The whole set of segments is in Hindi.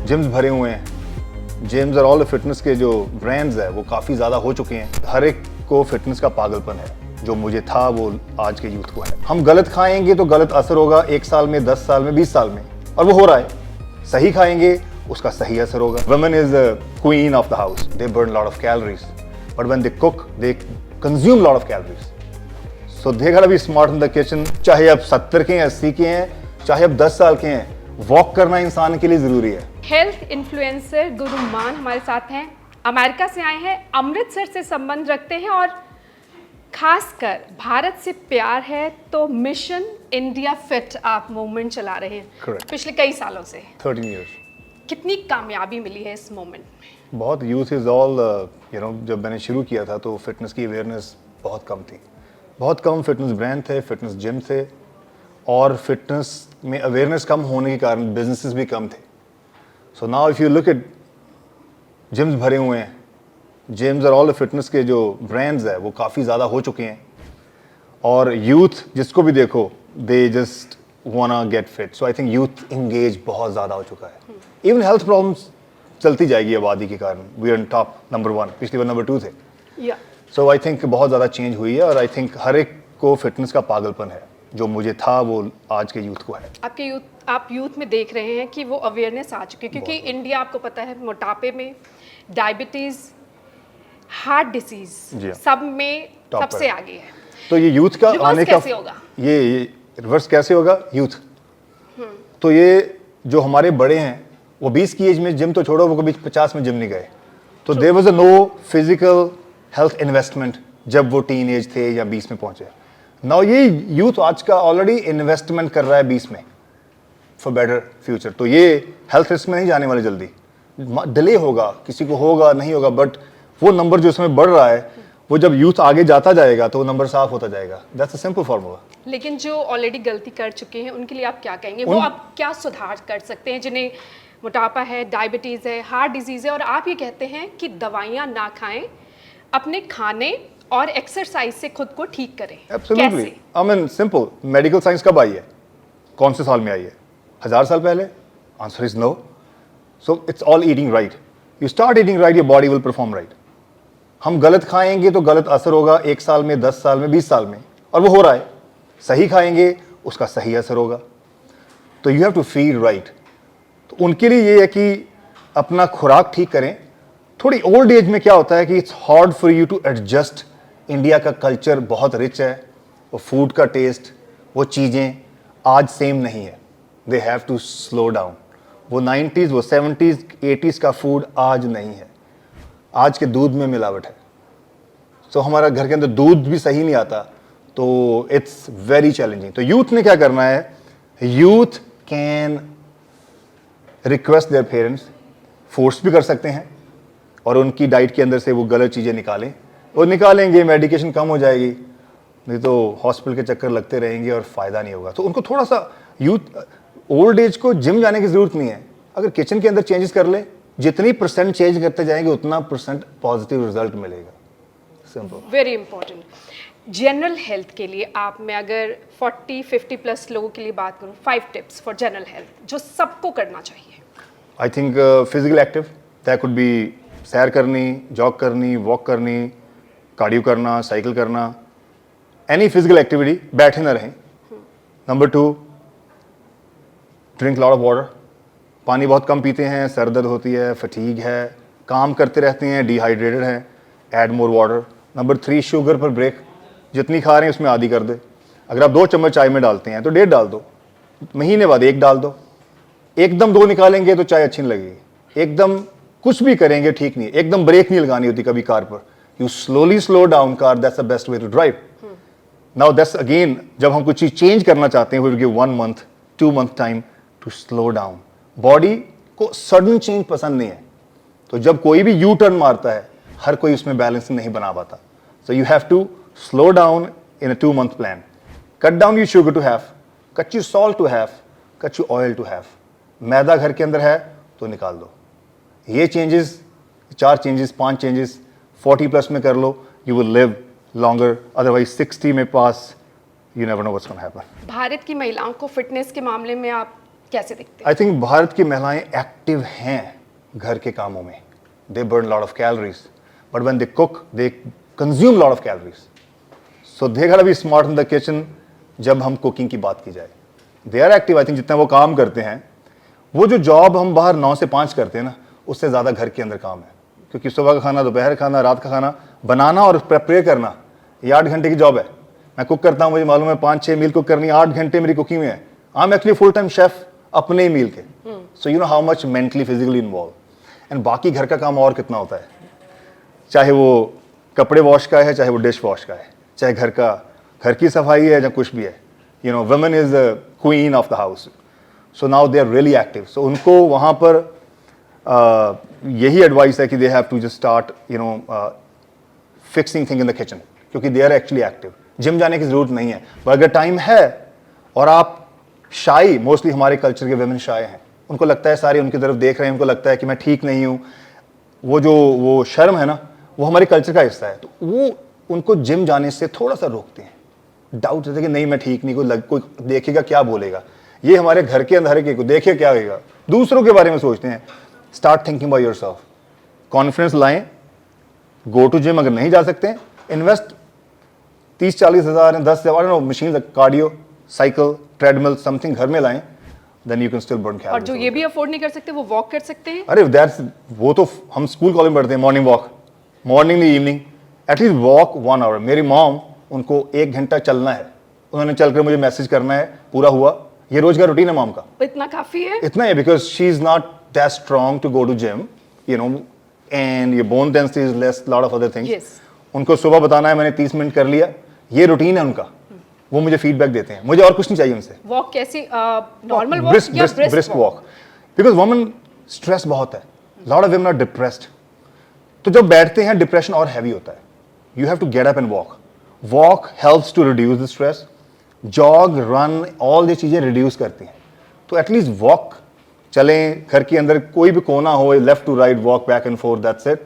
जिम्स भरे हुए हैं। जिम्स और ऑल फिटनेस के जो ब्रांड्स है वो काफ़ी ज़्यादा हो चुके हैं। हर एक को फिटनेस का पागलपन है, जो मुझे था वो आज के यूथ को है। हम गलत खाएंगे तो गलत असर होगा 1 साल में, 10 साल में, 20 साल में, और वो हो रहा है। सही खाएंगे उसका सही असर होगा। Women is the queen of the house, they burn lot of calories, but when they cook they consume lot of calories. So they gotta be smart in the kitchen. चाहे आप 70 के हैं, 80 के हैं, चाहे आप 10 साल के हैं, वॉक करना इंसान के लिए जरूरी है। हेल्थ इन्फ्लुएंसर गुरु मान हमारे साथ हैं। अमेरिका से आए हैं, अमृतसर से संबंध रखते हैं और खासकर भारत से प्यार है तो मिशन इंडिया फिट आप मूवमेंट चला रहे हैं। Correct. पिछले कई सालों से 13 years। कितनी कामयाबी मिली है इस मूवमेंट में? बहुत यूथ इज़ ऑल जब मैंने शुरू किया था तो फिटनेस की अवेयरनेस बहुत कम थी। बहुत कम फिटनेस ब्रांड थे, फिटनेस जिम थे, और फिटनेस में अवेयरनेस कम होने के कारण बिजनेसेस भी कम थे। So now if you look at gyms भरे हुए हैं। जिम्स और ऑल फिटनेस के जो ब्रांड्स है वो काफ़ी ज़्यादा हो चुके हैं, और यूथ जिसको भी देखो दे जस्ट वाना get fit. So I think youth engage बहुत ज़्यादा हो चुका है। इवन हेल्थ प्रॉब्लम्स चलती जाएगी आबादी के कारण। वी आर टॉप नंबर 1, पिछली बार नंबर 2 थे। सो आई थिंक बहुत ज़्यादा चेंज हुई है, और आई थिंक हर एक को फिटनेस का पागलपन है, जो मुझे था वो आज के यूथ को है। आप यूथ में देख रहे हैं कि वो अवेयरनेस आ चुकी है, क्योंकि इंडिया आपको पता है मोटापे में, डायबिटीज, हार्ट डिसीज सब में सबसे आगे है। तो ये यूथ का आने का कैसे होगा? ये रिवर्स कैसे होगा? यूथ तो ये जो हमारे बड़े हैं वो 20 की एज में जिम तो छोड़ो, वो कभी 50 में जिम नहीं गए। तो there was a no physical health investment जब वो टीन एज थे या 20 में पहुंचे। नाउ ये यूथ आज का ऑलरेडी इन्वेस्टमेंट कर रहा है 20 में फॉर बेटर फ्यूचर। तो ये हेल्थ रिस्क में नहीं जाने वाले जल्दी। डिले होगा, किसी को होगा नहीं होगा, बट वो नंबर जो इसमें बढ़ रहा है वो जब यूथ आगे जाता जाएगा तो वो नंबर साफ होता जाएगा। That's a simple formula. लेकिन जो ऑलरेडी गलती कर चुके हैं उनके लिए आप क्या कहेंगे? वो अब क्या सुधार कर सकते हैं जिन्हें मोटापा है, डायबिटीज है, हार्ट डिजीज है, और आप ये कहते हैं कि दवाइयाँ ना खाएं, अपने खाने और एक्सरसाइज से खुद को ठीक करें? Absolutely. I mean simple. Medical science कब आई है? कौन से साल में आई है? 1000 साल पहले? Answer is no. So it's all eating right. You start eating right, your body will perform right. हम गलत खाएंगे तो गलत असर होगा 1 साल में, 10 साल में, 20 साल में, और वो हो रहा है। सही खाएंगे उसका सही असर होगा। तो you have to feed right. तो उनके लिए ये है कि अपना खुराक ठीक करें। थोड़ी ओल्ड एज में क्या होता है कि it's hard for you to adjust. India का कल्चर बहुत रिच है, वो फूड का टेस्ट, वो चीज़ें आज सेम नहीं है। They have to slow down. वो 90s, वो 70s, 80s का फूड आज नहीं है। आज के दूध में मिलावट है। तो हमारा घर के अंदर दूध भी सही नहीं आता, तो इट्स वेरी चैलेंजिंग। तो यूथ ने क्या करना है? Youth can request their parents, force भी कर सकते हैं, और उनकी डाइट के अंदर से वो गलत चीज़ें निकालें। वो निकालेंगे, मेडिकेशन कम हो जाएगी, नहीं तो हॉस्पिटल के चक्कर लगते रहेंगे और फ़ायदा नहीं होगा। तो उनको थोड़ा सा यूथ ओल्ड एज को जिम जाने की ज़रूरत नहीं है। अगर किचन के अंदर चेंजेस कर ले, जितनी % चेंज करते जाएंगे उतना % पॉजिटिव रिजल्ट मिलेगा। Simple. Very important. General health के लिए आप, मैं अगर 40-50 प्लस लोगों के लिए बात करूं, 5 टिप्स फॉर जनरल हेल्थ जो सबको करना चाहिए। I think physical active, that could be सैर करनी, जॉग करनी, वॉक करनी, कार्डियो करना, साइकिल करना, एनी फिजिकल एक्टिविटी, बैठे ना रहें। Number 2, drink lot of water. पानी बहुत कम पीते हैं, सर दर्द होती है, फटीग है, काम करते रहते हैं, डिहाइड्रेटेड हैं, add more water. Number 3, sugar पर ब्रेक। जितनी खा रहे हैं उसमें आधी कर दे। अगर आप 2 चम्मच चाय में डालते हैं तो 1.5 डाल दो, महीने बाद 1 डाल दो। एकदम 2 निकालेंगे तो चाय अच्छी नहीं लगेगी। एकदम कुछ भी करेंगे ठीक नहीं। एकदम ब्रेक नहीं लगानी होती कभी कार पर। You slowly slow down car, that's the best way to drive. Now that's again, जब हम कुछ चीज़ चेंज करना चाहते हैं, we will give 1 month 2 month time to slow down. Body को सडन चेंज पसंद नहीं है, तो जब कोई भी यू टर्न मारता है, हर कोई उसमें बैलेंस नहीं बना पाता। So you have to slow down in a 2 month plan. Cut down your sugar to have, cut your salt to have, cut your oil to have. मैदा घर के अंदर है तो निकाल दो। ये चेंजेस, 4 चेंजेस, 5 चेंजेस 40 प्लस में कर लो, you will live longer. Otherwise 60 में pass, you never know what's gonna happen. Bharat की महिलाओं को फिटनेस के मामले में आप कैसे दिखते हैं? आई थिंक भारत की महिलाएं एक्टिव हैं घर के कामों में. They burn lot of calories, but when they cook they consume lot of calories. So they got to be smart in the kitchen. जब हम कुकिंग की बात की जाए, they are active. I think जितना वो काम करते हैं, वो जो जॉब हम बाहर 9 से 5 करते हैं ना, उससे ज़्यादा घर के अंदर काम है. क्योंकि सुबह का खाना, दोपहर का खाना, रात का खाना बनाना और प्रिपेयर करना, ये 8 घंटे की जॉब है. मैं कुक करता हूँ, मुझे मालूम है 5-6 मील कुक करनी है, 8 घंटे मेरी कुकिंग में है. I am actually full time chef अपने ही मील के. So you know how much mentally physically involve. And बाकी घर का काम और कितना होता है, चाहे वो कपड़े वॉश का है, चाहे वो डिश वॉश का है, चाहे घर की सफाई है, या कुछ भी है. You know, women is the queen of the house. So now they are really active. So उनको वहाँ पर यही एडवाइस है कि they have to just start you know fixing thing in the kitchen, क्योंकि they are actually active. Gym जाने की जरूरत नहीं है. पर अगर टाइम है और आप शाई, मोस्टली हमारे कल्चर के वुमेन शाय हैं, उनको लगता है सारे उनकी तरफ देख रहे हैं, उनको लगता है कि मैं ठीक नहीं हूँ. वो शर्म है ना, वो हमारे कल्चर का हिस्सा है. तो वो उनको जिम जाने से थोड़ा सा रोकते हैं. डाउट रहता है कि नहीं मैं ठीक नहीं, कोई देखेगा क्या बोलेगा. ये हमारे घर के अंदर के को देखे क्या होगा, दूसरों के बारे में सोचते हैं. Start thinking by yourself. Confidence लाएं. गो टू जिम अगर नहीं जा सकते, इन्वेस्ट 30-40 हज़ार 10 हज़ार machine, cardio, cycle, treadmill, something घर में लाएं. Then you can still burn calories. और जो ये भी अफोर्ड नहीं कर सकते, वो वॉक कर सकते हैं. अरे दैट्स, वो तो हम स्कूल कॉलेज में पढ़ते हैं, morning walk, morning evening, at least walk 1 hour. मेरी मॉम, उनको 1 घंटा चलना है. उन्होंने चलकर मुझे मैसेज करना है, पूरा हुआ. ये रोज का रूटीन है मॉम का. इतना काफी है. इतना है, because she is not that strong to go to gym, you know, and ये bone density is less, lot of other things. Yes. उनको सुबह बताना है मैंने 30 मिनट कर लिया. ये रूटीन है उनका. वो मुझे फीडबैक देते हैं. मुझे और कुछ नहीं चाहिए उनसे. वॉक कैसी, नॉर्मल वॉक या brisk walk? Because women stress बहुत है. Lot of women are depressed. तो जब बैठते हैं डिप्रेशन और हैवी होता है. You have to get up and walk. Walk helps to reduce the stress. Jog, run, all ये चीजें रिड्यूस करती हैं. तो एटलीस्ट वॉक चलें. घर के अंदर कोई भी कोना हो, left to right, walk back and forth, that's it.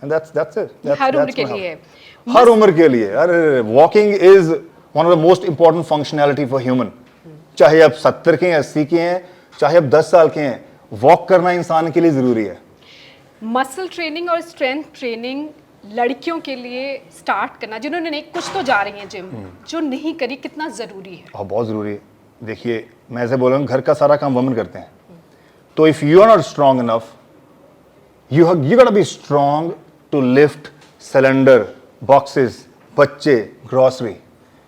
And that's it. हर उम्र के लिए है. हर उम्र के लिए. अरे walking is one of the most important functionality for human. चाहे आप 70 के हैं, 80 के हैं, चाहे आप 10 साल के हैं, वॉक करना इंसान के लिए जरूरी है. मसल ट्रेनिंग और स्ट्रेंथ ट्रेनिंग लड़कियों के लिए स्टार्ट करना, जिन्होंने नहीं, कुछ तो जा रही हैं जिम, जो नहीं करी, कितना जरूरी है? और बहुत जरूरी है. देखिए, मैं ऐसे बोल रहा हूँ, घर का सारा काम वुमेन करते हैं. तो if you are not strong enough, you gotta be strong to lift cylinder, boxes, बच्चे, ग्रॉसरी.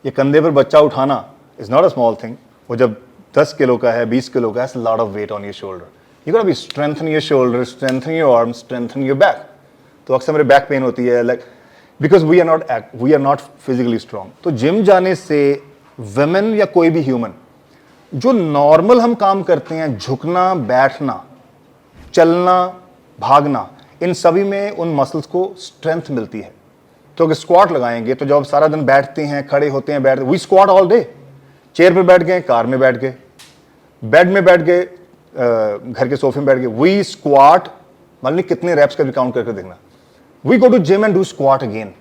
ये कंधे पर बच्चा उठाना is not a small thing. वो जब 10 किलो का है, 20 किलो का है, lot of weight on your shoulder. You gotta be strengthen your shoulder, strengthen your arm, strengthen your back. तो अक्सर मेरे बैक पेन होती है, like because we are not physically strong. तो जिम जाने से वुमेन या कोई भी ह्यूमन, जो नॉर्मल हम काम करते हैं, झुकना, बैठना, चलना, भागना, इन सभी में उन मसल्स को स्ट्रेंथ मिलती है. तो अगर स्क्वाट लगाएंगे, तो जब आप सारा दिन बैठते हैं, खड़े होते हैं, बैठते, we squat all day. Chair पे बैठ गए, कार में बैठ गए, बेड में बैठ गए, घर के सोफे में बैठ गए, वी स्क्वाट. मान ली कितने रैप्स का भी काउंट करके देखना. We go to gym and do squat again,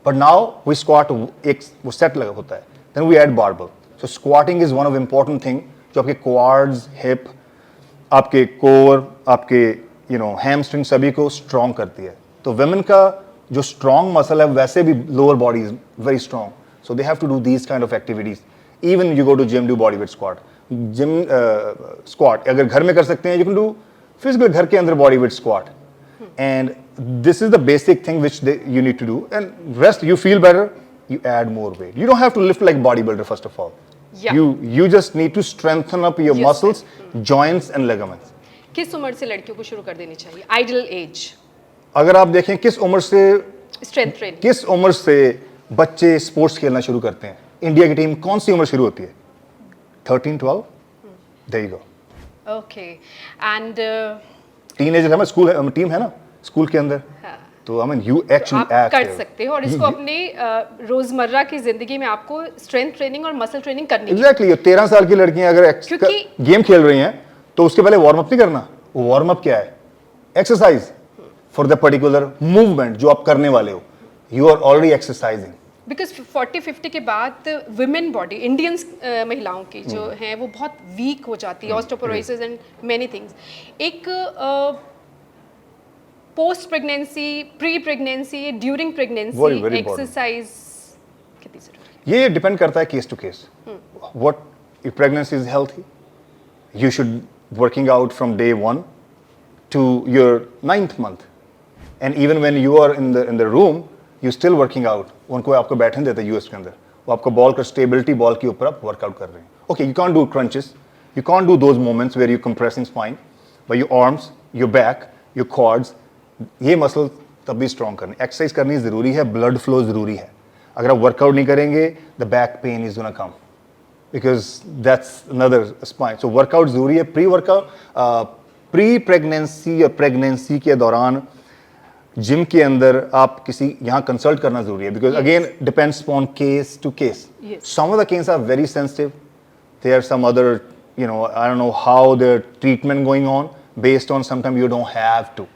but now we squat, एक वो सेट लगा होता है, then we add barbell. So squatting is one of important thing, जो आपके क्वाड्स, हिप, आपके कोर, आपके हैमस्ट्रिंग, सभी को स्ट्रॉन्ग करती है. तो वुमेन का जो स्ट्रॉन्ग मसल है, वैसे भी lower body is very strong. So they have to do these kind of activities. Even you go to gym, do body weight squat. Gym squat अगर घर में कर सकते हैं, यू कैन डू फिजिकल घर के अंदर body weight squat. And this is the basic thing which you need to do. And rest, you feel better, you add more weight. You don't have to lift like bodybuilder first of all. Yeah. You just need to strengthen up your Yes, muscles, joints and ligaments. किस उम्र से लड़कियों को शुरू कर देनी चाहिए? Ideal age? अगर आप देखें किस उम्र से, स्ट्रेंथ ट्रेनिंग किस उम्र से बच्चे स्पोर्ट्स खेलना शुरू करते हैं, इंडिया की टीम कौन सी उम्र शुरू होती है? 13-12. There you go. Okay. And teenager है, स्कूल टीम है ना स्कूल के अंदर. तो आई मीन यू एक्चुअली आप कर सकते हो, और इसको अपने रोजमर्रा की जिंदगी में आपको स्ट्रेंथ ट्रेनिंग और मसल ट्रेनिंग करनी है. एग्जैक्टली. 13 साल की लड़कियां अगर गेम खेल रही हैं, तो उसके पहले वार्म अप नहीं करना. वो वार्म अप क्या है? Exercise for the particular movement जो आप करने वाले हो. You are already exercising. Because 40-50 के बाद वुमेन बॉडी इंडियंस महिलाओं की जो हैं वो बहुत वीक हो जाती है, ऑस्टियोपोरोसिस एंड मेनी थिंग्स। एक post pregnancy, pre pregnancy, during pregnancy very important. Exercise कितनी जरूरी है? ये डिपेंड करता है case to case. What if pregnancy is healthy, you should working out from day 1 to your 9th month, and even when you are in the room you still working out। उनको आपको बैठने देते हैं यूएस के अंदर, वो आपको बॉल का स्टेबिलिटी बॉल के ऊपर आप वर्कआउट कर रहे हैं। Okay, you can't do crunches, you can't do those moments where you compressing spine, but your arms, your back, your quads, ये मसल तब भी स्ट्रॉन्ग करनी, एक्सरसाइज करनी ज़रूरी है, ब्लड फ्लो ज़रूरी है। अगर आप वर्कआउट नहीं करेंगे the back pain is gonna come, because that's another spine. So workout ज़रूरी है। प्री प्रेगनेंसी और प्रेगनेंसी के दौरान जिम के अंदर आप किसी यहाँ कंसल्ट करना जरूरी है, because again depends on case to case. Some of the case are very sensitive, there are some other, you know, I don't know how their treatment going on, based on sometimes you don't have to.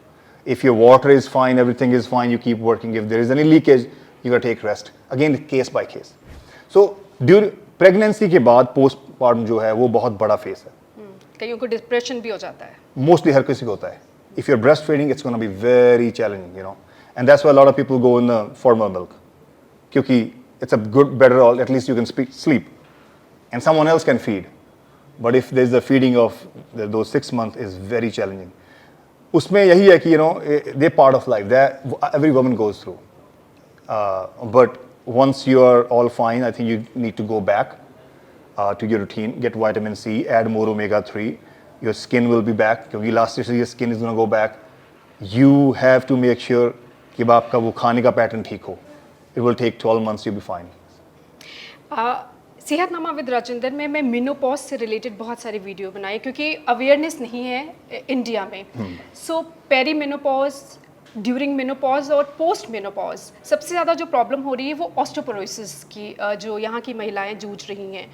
If your water is fine, everything is fine, you keep working. If there is any leakage, you gotta take rest. Again, case by case. So during pregnancy के बाद postpartum जो है वो बहुत बड़ा फेस है। कईयों को डिप्रेशन भी हो जाता है। Mostly हर किसी को होता है। If you're breastfeeding, it's gonna be very challenging, you know, and that's why a lot of people go in the formula milk, क्योंकि it's a good, better, at least you can sleep, and someone else can feed. But if there's the feeding of those 6 months is very challenging. उसमें यही है कि you know they're part of life, that every woman goes through. But once you are all fine, I think you need to go back to your routine, get vitamin C, add more omega-3. Your skin will be back, क्योंकि last year your skin is going to go back. You have to make sure कि आपका वो खाने का पैटर्न ठीक हो. It will take 12 months, you'll be fine. Sehatnama with Rajendra में मैं मेनोपॉज से रिलेटेड बहुत सारी वीडियो बनाई, क्योंकि अवेयरनेस नहीं है इंडिया में। सो पेरी मेनोपॉज, ड्यूरिंग मेनोपॉज और पोस्ट मेनोपॉज सबसे ज़्यादा जो प्रॉब्लम हो रही है वो ऑस्टियोपोरोसिस की, जो यहाँ की महिलाएं जूझ रही हैं।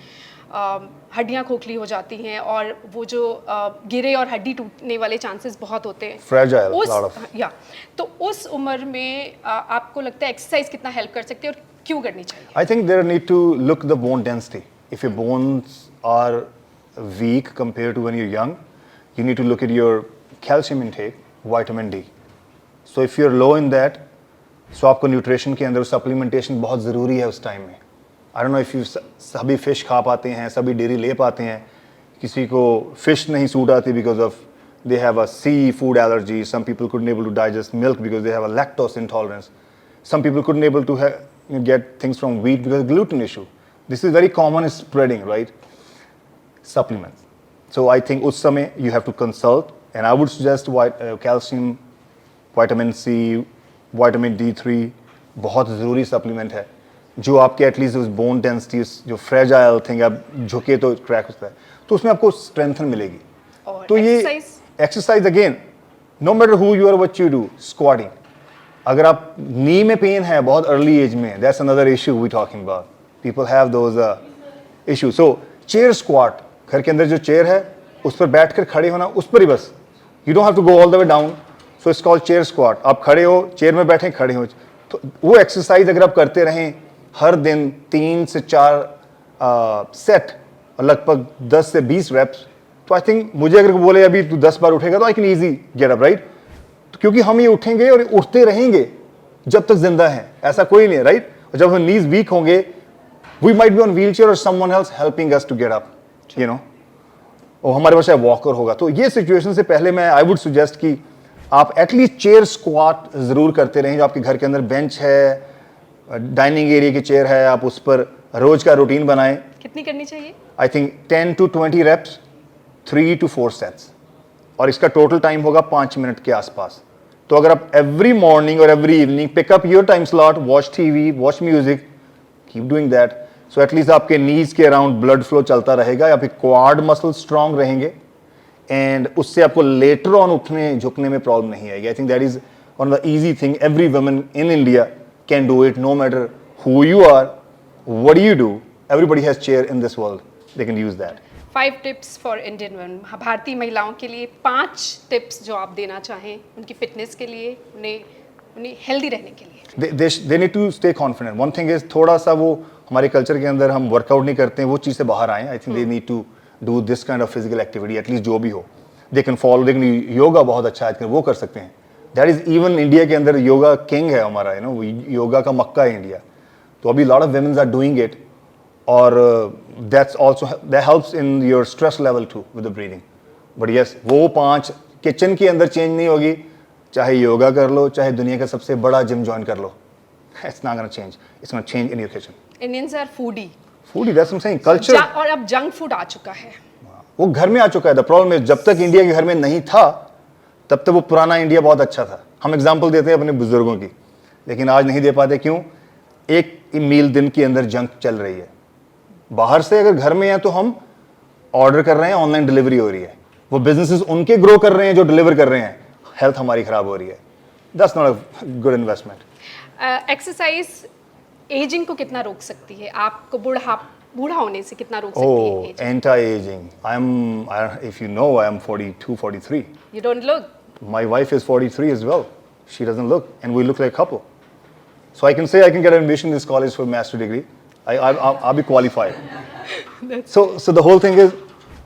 हड्डियाँ खोखली हो जाती हैं और वो जो गिरे और हड्डी टूटने वाले चांसेस बहुत होते हैं। Fragile, lot of. तो उस उम्र में आपको लगता है एक्सरसाइज कितना हेल्प कर सकती है और क्यों करनी चाहिए? I think there need to look the bone density. If your bones are weak compared to when you're young, you need to look at your calcium intake, vitamin D. So if you're low in that, so आपको nutrition के अंदर supplementation बहुत ज़रूरी है उस time में। I don't know if you सभी fish खा पाते हैं, सभी dairy ले पाते हैं, किसी को fish नहीं सूट आती because of they have a seafood allergy. Some people couldn't able to digest milk because they have a lactose intolerance. Some people couldn't able to get things from wheat because of gluten issue. This is very common spreading, right? Supplements. So I think उस समय you have to consult, and I would suggest calcium, vitamin C, vitamin D3 बहुत ज़रूरी supplement है, जो आपके एटलीस्ट उस बोन डेंसिटी, जो फ्रेजाइल थिंग आप झुके तो क्रैक होता है, तो उसमें आपको स्ट्रेंथन मिलेगी। तो ये exercise again, no matter who you are, what you do, squatting. अगर आप नी में पेन है बहुत अर्ली एज में, that's another issue we talking about, people have those issue. So chair squat, घर के अंदर जो चेयर है उस पर बैठकर खड़े होना, उस पर ही बस, you don't have to go all the way down, so it's called chair squat. आप खड़े हो, चेयर में बैठे, खड़े हो, तो वो एक्सरसाइज अगर आप करते रहें हर दिन 3 से 4 सेट और लगभग 10 से 20 रेप्स, तो आई थिंक मुझे अगर बोले अभी तू 10 बार उठेगा तो I can easy get up, right? क्योंकि हम ये उठेंगे और उठते रहेंगे जब तक जिंदा हैं, ऐसा कोई नहीं है, राइट? और जब हम नीज वीक होंगे, we might be on wheelchair और someone else helping us to get up, you know, और हमारे पास वॉकर होगा। तो ये सिचुएशन से पहले मैं आई वुड सजेस्ट कि आप एटलीस्ट चेयर स्क्वाट जरूर करते रहें। जो आपके घर के अंदर बेंच है, डाइनिंग एरिया की चेयर है, आप उस पर रोज का रूटीन बनाएं। कितनी करनी चाहिए? I think 10 to 20 reps, 3 to 4 sets, और इसका टोटल टाइम होगा 5 मिनट के आसपास। तो अगर आप एवरी मॉर्निंग और every evening pick up your time slot, watch TV, watch music, keep doing that, so at least आपके नीज के अराउंड ब्लड फ्लो चलता रहेगा, या फिर क्वाड मसल स्ट्रांग रहेंगे, एंड उससे आपको लेटर ऑन उठने झुकने में प्रॉब्लम नहीं आएगी। I think that is one of the easy thing every woman in India can do it, no matter who you are, what do you do, everybody has chair in this world, they can use that. 5 tips for Indian women, भारतीय महिलाओं के लिए 5 टिप्स जो आप देना चाहें उनकी फिटनेस के लिए, उन्हें उन्हें हेल्दी रहने के लिए? They need to stay confident. One thing is थोड़ा सा वो हमारे कल्चर के अंदर हम वर्कआउट नहीं करते हैं, वो चीज़ से बाहर आए. I think they need to do this kind of physical activity, at least जो भी हो. They can follow, they can yoga बहुत अच्छा है, वो कर सकते हैं. दैट इज इवन इंडिया के अंदर योगा किंग है हमारा, योगा का मक्का है इंडिया. तो अभी lot of womens are doing it, और that's also that helps in your stress level too with the breathing. But yes, वो 5 किचन के अंदर चेंज नहीं होगी, चाहे योगा कर लो, चाहे दुनिया का सबसे बड़ा जिम ज्वाइन कर लो. It's not gonna change. It's gonna change in your kitchen. Indians are foodie. Foodie, that's what I'm saying. Culture. और अब जंक फूड आ चुका है. वो घर में आ चुका है. द प्रॉब्लम है, जब तक इंडिया के घर में नहीं था, तब तक वो पुराना इंडिया बहुत अच्छा था. हम एग्जाम्पल देते हैं अपने बुजुर्गों की, लेकिन आज नहीं दे पाते. क्यों? एक मील दिन के अंदर जंक चल रही है. बाहर से अगर घर में है तो हम ऑर्डर कर रहे हैं, ऑनलाइन डिलीवरी हो रही है. वो बिजनेसेस उनके ग्रो कर रहे हैं जो डिलीवर कर रहे हैं. हेल्थ हमारी खराब हो रही है. That's not a good investment. Exercise ageing को कितना रोक सकती है? आपको बूढ़ा होने से कितना रोक सकती है ageing? Anti-aging. If you know, I am 42, 43. You don't look. My wife is 43 as well. She doesn't look, and we look like a couple. So I can say I can get admission in this college for a master degree. I'll be qualified. So the whole thing is,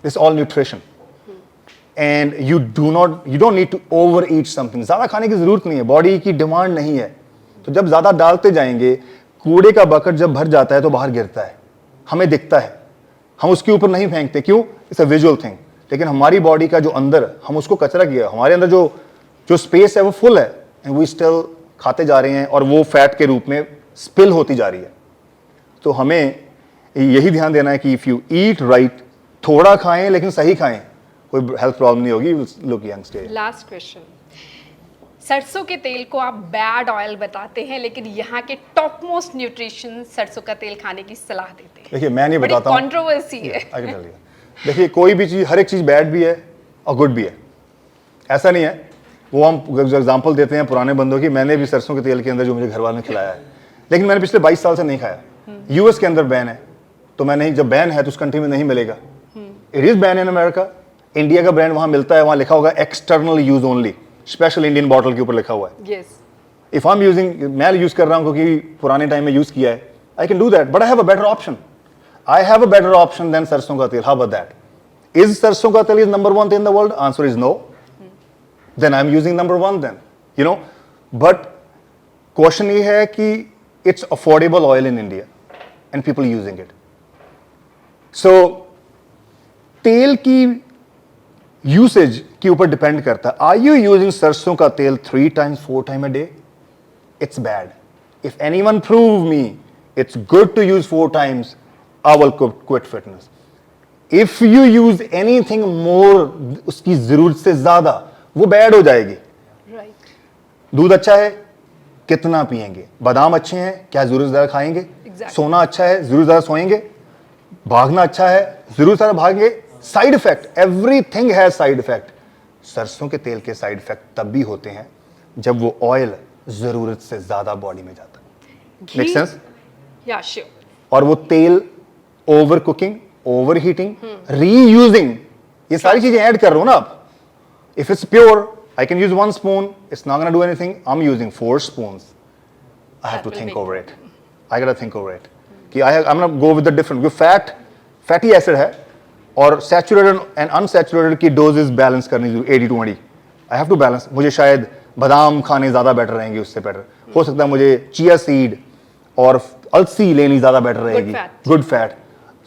it's all nutrition. And you don't need to overeat something. ज़्यादा खाने की ज़रूरत नहीं है, बॉडी की डिमांड नहीं है. तो जब ज़्यादा डालते जाएंगे, कूड़े का बकेट जब भर जाता है तो बाहर गिरता है, हमें दिखता है, हम उसके ऊपर नहीं फेंकते. क्यों? It's a visual thing. लेकिन हमारी बॉडी का जो अंदर, हम उसको कचरा किया, हमारे अंदर जो स्पेस है वो फुल है, एंड वी स्टिल खाते जा रहे हैं, और वो फैट के रूप में स्पिल होती जा रही है. तो हमें यही ध्यान देना है कि इफ़ यू ईट राइट, थोड़ा खाएं लेकिन सही खाएं, कोई हेल्थ प्रॉब्लम नहीं होगी. Look young stay. Last question. सरसों के तेल को आप बैड ऑयल बताते हैं, लेकिन यहाँ के टॉप मोस्ट न्यूट्रिशन सरसों का तेल खाने की सलाह देते हैं. देखिए, मैं नहीं बताता हूँ. कंट्रोवर्सी है. देखिए, कोई भी चीज़, हर एक चीज़ बैड भी है और गुड भी है, ऐसा नहीं है. वो हम एग्जांपल देते हैं पुराने बंदों की. मैंने भी सरसों के तेल के अंदर जो मुझे घर वालों ने खिलाया है, लेकिन मैंने पिछले 22 साल से नहीं खाया. यूएस के अंदर बैन है, तो मैं नहीं, जब बैन है तो उस कंट्री में नहीं मिलेगा. It is ban in America. India का ब्रांड वहाँ मिलता है, वहाँ लिखा होगा external use only, special Indian bottle के ऊपर लिखा हुआ है. yes. If I am using, मैं यूज कर रहा हूँ क्योंकि पुराने टाइम में यूज किया है, I can do that. But I have a better option. I have a better option then सरसों का तेल. How about that? इज सरसों का तेल is number 1 in the world? Answer is no. Then I am using number 1 then, but question ये है कि it's affordable oil in India and people using it. So तेल की यूसेज के ऊपर डिपेंड करता है. आर यू यूजिंग सरसों का तेल 3 times 4 times a day? It's bad. If anyone prove me it's good to use 4 times, I will quit fitness. If you use anything more, उसकी जरूरत से ज्यादा, वो बैड हो जाएगी. right. दूध अच्छा है, कितना पिएंगे? बादाम अच्छे हैं, क्या जरूरत से ज्यादा खाएंगे? exactly. सोना अच्छा है, जरूरत से ज्यादा सोएंगे? भागना अच्छा है, जरूरत से ज्यादा भागेंगे? Side effect, everything has side effect. सरसों के तेल के साइड इफेक्ट तब भी होते हैं जब वो ऑयल जरूरत से ज्यादा बॉडी में जाता है. Make sense? Yeah sure. और वो तेल over cooking, over heating, reusing, ये सारी चीजें ऐड कर रहे हो ना आप. If it's pure, I can use 1 spoon, it's not gonna do anything. I am using 4 spoons. I have to think over it. I got to think over it कि I am not go with the different. जो फैटी एसिड है और सैचुरेटेड एंड अनसैचुरेटेड की डोजेस बैलेंस करनी जरूरी. 80-20 आई हैव टू बैलेंस. मुझे शायद बादाम खाने ज़्यादा बेटर रहेंगे, उससे बेटर हो सकता है मुझे चिया सीड और अलसी लेनी ज़्यादा बेटर रहेगी. Good fat.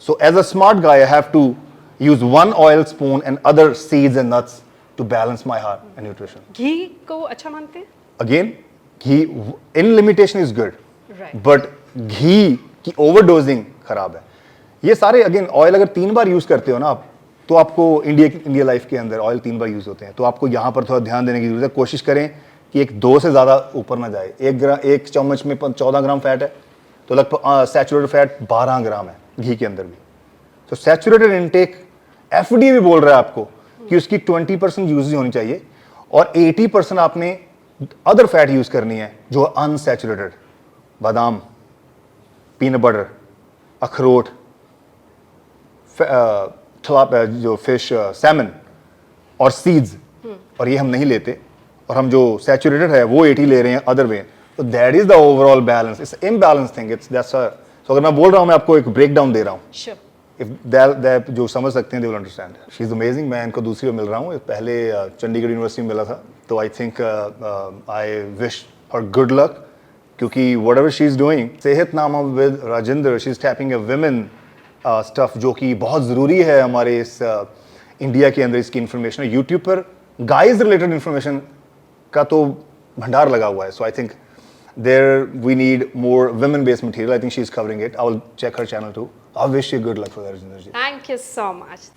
So as a smart guy I have to use 1 oil spoon and other seeds and nuts to balance my heart and nutrition. घी को अच्छा मानते हैं? Again, ghee in limitation is good, right. but घी की overdosing खराब है. ये सारे अगेन ऑयल अगर 3 बार यूज करते हो ना आप, तो आपको इंडिया लाइफ के अंदर ऑयल 3 बार यूज होते हैं, तो आपको यहाँ पर थोड़ा ध्यान देने की जरूरत है. कोशिश करें कि 2 से ज़्यादा ऊपर ना जाए. 1 चम्मच में 14 ग्राम फैट है, तो लगभग सैचुरेटेड फैट 12 ग्राम है घी के अंदर भी. तो सैचुरेटेड इनटेक, एफडीए भी बोल रहा है आपको कि उसकी 20% यूज होनी चाहिए और 80% आपने अदर फैट यूज करनी है जो अनसैचुरेटेड. बादाम, पीनट बटर, अखरोट, जो फिश, सैमन और सीड्स, और ये हम नहीं लेते. और हम जो सैचुरेटेड है वो 80 ले रहे हैं अदर वे, तो that is the overall balance, it's imbalance thing, it's that's so अगर मैं बोल रहा हूँ, मैं आपको एक ब्रेक डाउन दे रहा हूँ, Sure. इफ दैट जो समझ सकते हैं they will understand. She is amazing, मैं इनको दूसरी बार मिल रहा हूँ, पहले चंडीगढ़ यूनिवर्सिटी में मिला था, तो I think I wish her good luck, क्योंकि whatever she is doing, Sehatnama with Rajendra, she is tapping a women stuff, जो कि बहुत ज़रूरी है हमारे इस इंडिया के अंदर। इसकी इन्फॉर्मेशन यूट्यूब पर गाइज रिलेटेड इन्फॉर्मेशन का तो भंडार लगा हुआ है, so I think there we need more women based material. I think she's covering it. I will check her channel too. I wish you good luck for that, Rajinder ji. Thank you so much.